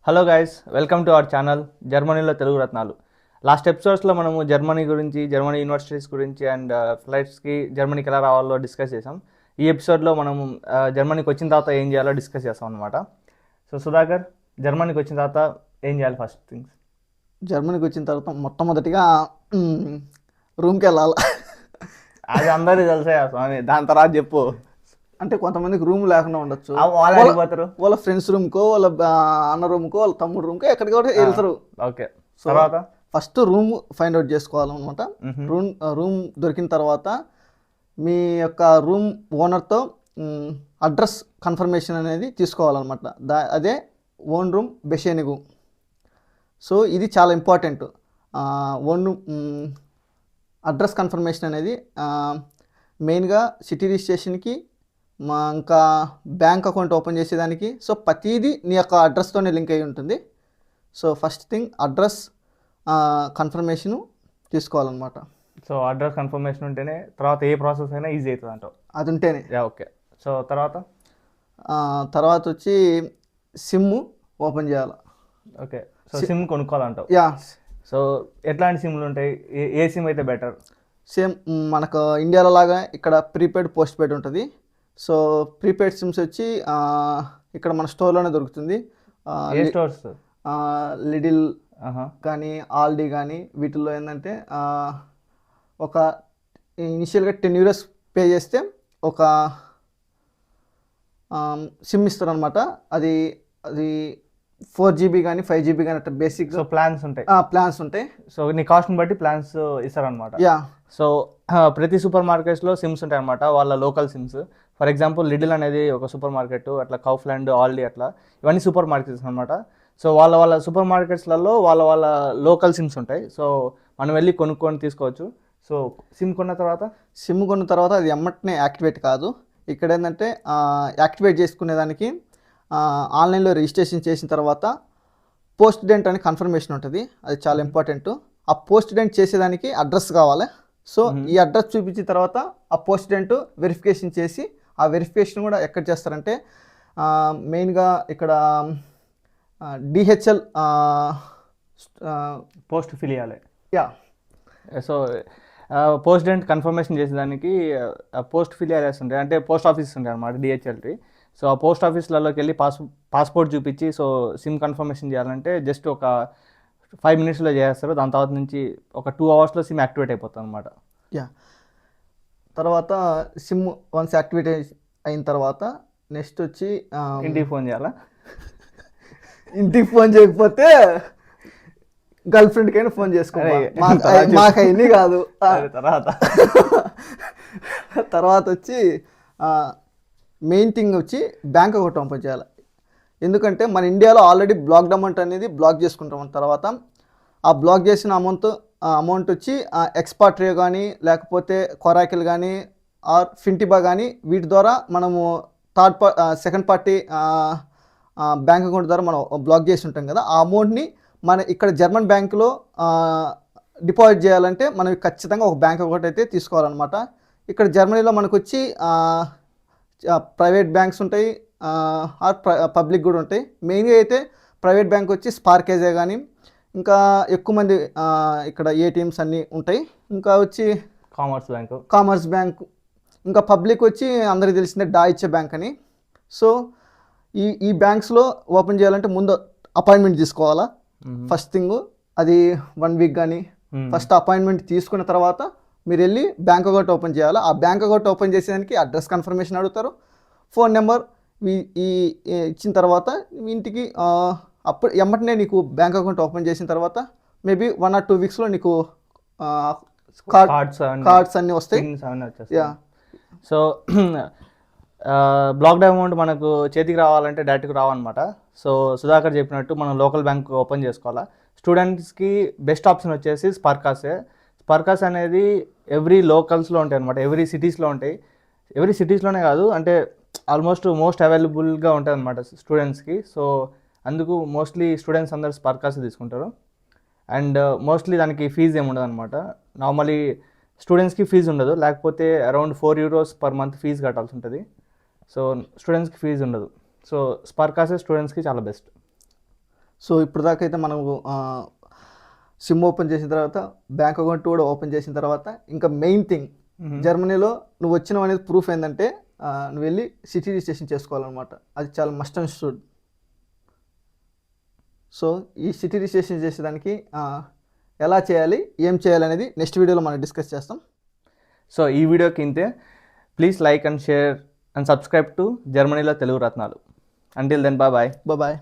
Hello guys, welcome to our channel జర్మనీలో తెలుగు రత్నాలు. Last ఎపిసోడ్స్లో మనము జర్మనీ గురించి, జర్మనీ యూనివర్సిటీస్ గురించి అండ్ ఫ్లైట్స్కి జర్మనీకి ఎలా రావాలో డిస్కస్ చేసాం. ఈ ఎపిసోడ్లో మనము జర్మనీకి వచ్చిన తర్వాత ఏం చేయాలో డిస్కస్ చేస్తాం అనమాట. సో సుధాకర్, జర్మనీకి వచ్చిన తర్వాత ఏం చేయాలి? ఫస్ట్ థింగ్స్, జర్మనీకి వచ్చిన తర్వాత మొట్టమొదటిగా రూమ్కి వెళ్ళాలి. అది అందరికీ తెలిసే స్వామి, దాని తర్వాత చెప్పు. అంటే కొంతమందికి రూమ్ లేకుండా ఉండొచ్చు. వాళ్ళు అడిగిపోతారు, వాళ్ళ ఫ్రెండ్స్ రూమ్కో, వాళ్ళ అన్న రూమ్కో, వాళ్ళ తమ్ముడు రూమ్కో ఎక్కడికి కూడా వెళ్తారు. ఓకే, తర్వాత ఫస్ట్ రూమ్ ఫైండ్ అవుట్ చేసుకోవాలన్నమాట. రూమ్ దొరికిన తర్వాత మీ యొక్క రూమ్ ఓనర్తో అడ్రస్ కన్ఫర్మేషన్ అనేది తీసుకోవాలన్నమాట. అదే ఓన్ రూమ్ బెషేనిగు. సో ఇది చాలా ఇంపార్టెంట్. ఓన్ అడ్రస్ కన్ఫర్మేషన్ అనేది మెయిన్గా సిటీ రిజిస్ట్రేషన్కి, ఇంకా బ్యాంక్ అకౌంట్ ఓపెన్ చేసేదానికి. సో ప్రతిదీ నీ యొక్క అడ్రస్తోనే లింక్ అయి ఉంటుంది. So first thing address confirmation తీసుకోవాలన్నమాట. సో అడ్రస్ కన్ఫర్మేషన్ ఉంటేనే తర్వాత ఏ ప్రాసెస్ అయినా ఈజీ అవుతుంది అంటావు. అది ఉంటేనే. ఓకే. సో తర్వాత వచ్చి సిమ్ ఓపెన్ చేయాలి. ఓకే, సో సిమ్ కొనుక్కోవాలంటావు. యా. సో ఎట్లాంటి సిమ్లు ఉంటాయి? ఏ సిమ్ అయితే బెటర్? సేమ్ మనకు ఇండియాలో లాగా ఇక్కడ ప్రీపెయిడ్, పోస్ట్ పెయిడ్ ఉంటుంది. సో ప్రీపెయిడ్ సిమ్స్ వచ్చి ఇక్కడ మన స్టోర్లోనే దొరుకుతుంది. ఏ స్టోర్స్? లిడిల్ కానీ, ఆల్డీ కానీ. వీటిల్లో ఏంటంటే ఒక ఇనిషియల్గా 10 euros పే చేస్తే ఒక సిమ్ ఇస్తారు అనమాట. అది 4GB కానీ 5GB కానీ అట్లా బేసిక్. సో ప్లాన్స్ ఉంటాయి. ప్లాన్స్ ఉంటాయి. సో నీ కాస్ట్ని బట్టి ప్లాన్స్ ఇస్తారనమాట. యా. సో ప్రతి సూపర్ మార్కెట్స్లో సిమ్స్ ఉంటాయి అనమాట, వాళ్ళ local sims. For example Lidl అనేది ఒక సూపర్ మార్కెట్, అట్లా కౌఫ్లాండ్, ఆల్డీ, అట్లా ఇవన్నీ సూపర్ మార్కెట్స్ అనమాట. సో వాళ్ళ సూపర్ మార్కెట్స్లలో వాళ్ళ లోకల్ సిమ్స్ ఉంటాయి. సో మనం వెళ్ళి కొనుక్కొని తీసుకోవచ్చు. సో సిమ్ కొన్న తర్వాత అది ఎమ్మటనే యాక్టివేట్ కాదు. ఇక్కడ ఏంటంటే యాక్టివేట్ చేసుకునేదానికి ఆన్లైన్లో రిజిస్ట్రేషన్ చేసిన తర్వాత పోస్ట్ డెంట్ అని కన్ఫర్మేషన్ ఉంటుంది. అది చాలా ఇంపార్టెంట్. ఆ పోస్ట్ డెంట్ చేసేదానికి అడ్రస్ కావాలి. సో ఈ అడ్రస్ చూపించిన తర్వాత ఆ పోస్ట్ డెంట్ వెరిఫికేషన్ చేసి, ఆ వెరిఫికేషన్ కూడా ఎక్కడ చేస్తారంటే మెయిన్గా ఇక్కడ డిహెచ్ఎల్ పోస్ట్ ఫిలియాలే. యా. సో పోస్ట్ డెంట్ కన్ఫర్మేషన్ చేసేదానికి పోస్ట్ ఫిలియాలేస్ ఉంటాయి, అంటే పోస్ట్ ఆఫీస్ ఉంటాయి అనమాట, డిహెచ్ఎల్టీ. సో ఆ పోస్ట్ ఆఫీస్లలోకి వెళ్ళి పాస్పోర్ట్ చూపించి సో సిమ్ కన్ఫర్మేషన్ చేయాలంటే జస్ట్ ఒక 5 minutesలో చేస్తారు. దాని తర్వాత నుంచి ఒక 2 hours సిమ్ యాక్టివేట్ అయిపోతుంది అనమాట. యా. తర్వాత సిమ్ వన్స్ యాక్టివేట్ అయిన తర్వాత నెక్స్ట్ వచ్చి ఇంటికి ఫోన్ చేయాలా? ఇంటికి ఫోన్ చేయకపోతే గర్ల్ ఫ్రెండ్కైనా ఫోన్ చేసుకోవాలి. మాకు అన్నీ కాదు. తర్వాత వచ్చి మెయిన్ థింగ్ వచ్చి బ్యాంక్ అకౌంట్ ఓపెన్ చేయాలి. ఎందుకంటే మన ఇండియాలో ఆల్రెడీ బ్లాక్డ్ అమౌంట్ అనేది బ్లాక్ చేసుకుంటాం. తర్వాత ఆ బ్లాక్ చేసిన అమౌంట్ వచ్చి ఎక్స్పాట్రియో కానీ, లేకపోతే కొరాకిల్ కానీ, ఆర్ ఫింటిబా కానీ, వీటి ద్వారా మనము సెకండ్ పార్టీ బ్యాంక్ అకౌంట్ ద్వారా మనం బ్లాక్ చేసి ఉంటాం కదా. ఆ అమౌంట్ని మన ఇక్కడ జర్మన్ బ్యాంకులో డిపాజిట్ చేయాలంటే మనం ఖచ్చితంగా ఒక బ్యాంక్ అకౌంట్ అయితే తీసుకోవాలన్నమాట. ఇక్కడ జర్మనీలో మనకు వచ్చి ప్రైవేట్ బ్యాంక్స్ ఉంటాయి, ఆర్ పబ్లిక్ కూడా ఉంటాయి. మెయిన్గా అయితే ప్రైవేట్ బ్యాంక్ వచ్చి స్పార్కేజే కానీ, ఇంకా ఎక్కువ మంది ఇక్కడ ఏటీఎంస్ అన్నీ ఉంటాయి. ఇంకా వచ్చి కామర్స్ బ్యాంకు. ఇంకా పబ్లిక్ వచ్చి అందరికీ తెలిసిందే డాయిచే బ్యాంక్ అని. సో ఈ బ్యాంక్స్లో ఓపెన్ చేయాలంటే ముందు అపాయింట్మెంట్ తీసుకోవాలా. ఫస్ట్ థింగ్ అది 1 week కానీ. ఫస్ట్ అపాయింట్మెంట్ తీసుకున్న తర్వాత మీరు వెళ్ళి బ్యాంక్ అకౌంట్ ఓపెన్ చేయాలి. ఆ బ్యాంక్ అకౌంట్ ఓపెన్ చేసేదానికి అడ్రస్ కన్ఫర్మేషన్ అడుగుతారు, ఫోన్ నెంబర్ ఇచ్చిన తర్వాత ఇంటికి అప్పుడు ఎమ్మటనే నీకు బ్యాంక్ అకౌంట్ ఓపెన్ చేసిన తర్వాత మేబీ 1 or 2 weeksలో నీకు కార్డ్స్ అన్నీ వస్తాయి. యా. సో బ్లాక్డ్ అమౌంట్ మనకు చేతికి రావాలంటే డైరెక్ట్గా రావన్నమాట. సో సుధాకర్ చెప్పినట్టు మనం లోకల్ బ్యాంక్ ఓపెన్ చేసుకోవాలా. స్టూడెంట్స్కి బెస్ట్ ఆప్షన్ వచ్చేసి స్పార్కాసే. స్పార్కాస్ అనేది ఎవ్రీ లోకల్స్లో ఉంటాయి అనమాట, ఎవ్రీ సిటీస్లో ఉంటాయి. ఎవ్రీ సిటీస్లోనే కాదు, అంటే ఆల్మోస్ట్ మోస్ట్ అవైలబుల్గా ఉంటుంది అనమాట స్టూడెంట్స్కి. సో అందుకు మోస్ట్లీ స్టూడెంట్స్ అందరు స్పార్కాసే తీసుకుంటారు. అండ్ మోస్ట్లీ దానికి ఫీజు ఏమి ఉండదు అనమాట. నార్మలీ స్టూడెంట్స్కి ఫీజు ఉండదు, లేకపోతే around 4 euros per month fee కట్టాల్సి ఉంటుంది. సో స్టూడెంట్స్కి ఫీజు ఉండదు. సో స్పార్కాసే స్టూడెంట్స్కి చాలా బెస్ట్. సో ఇప్పుడు దాకా అయితే మనం సిమ్ ఓపెన్ చేసిన తర్వాత బ్యాంక్ అకౌంట్ కూడా ఓపెన్ చేసిన తర్వాత ఇంకా మెయిన్ థింగ్ జర్మనీలో నువ్వు వచ్చినావు అనేది ప్రూఫ్ ఏంటంటే నువ్వు వెళ్ళి సిటీ రిజిస్ట్రేషన్ చేసుకోవాలన్నమాట. అది చాలా మస్ట్ అండ్ షుడ్. సో ఈ సిటీ రిజిస్ట్రేషన్ చేసేదానికి ఎలా చేయాలి, ఏం చేయాలి అనేది నెక్స్ట్ వీడియోలో మనం డిస్కస్ చేస్తాం. సో ఈ వీడియోకి ఇంతే. Please like and share and subscribe to జర్మనీలో తెలుగు రత్నాలు. Until then bye. బాయ్.